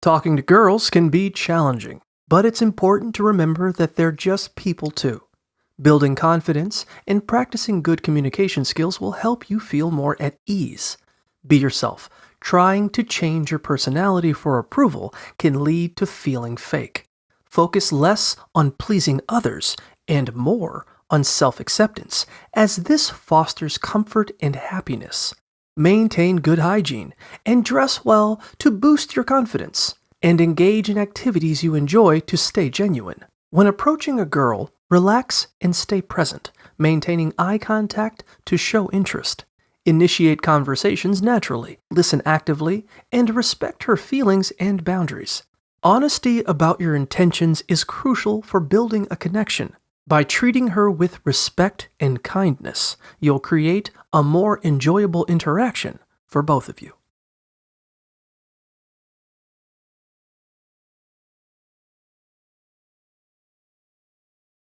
Talking to girls can be challenging, but it's important to remember that they're just people too. Building confidence and practicing good communication skills will help you feel more at ease. Be yourself. Trying to change your personality for approval can lead to feeling fake. Focus less on pleasing others and more on self-acceptance, as this fosters comfort and happiness. Maintain good hygiene and dress well to boost your confidence, and engage in activities you enjoy to stay genuine. When approaching a girl, relax and stay present, maintaining eye contact to show interest. Initiate conversations naturally, listen actively, and respect her feelings and boundaries. Honesty about your intentions is crucial for building a connection. By treating her with respect and kindness, you'll create a more enjoyable interaction for both of you.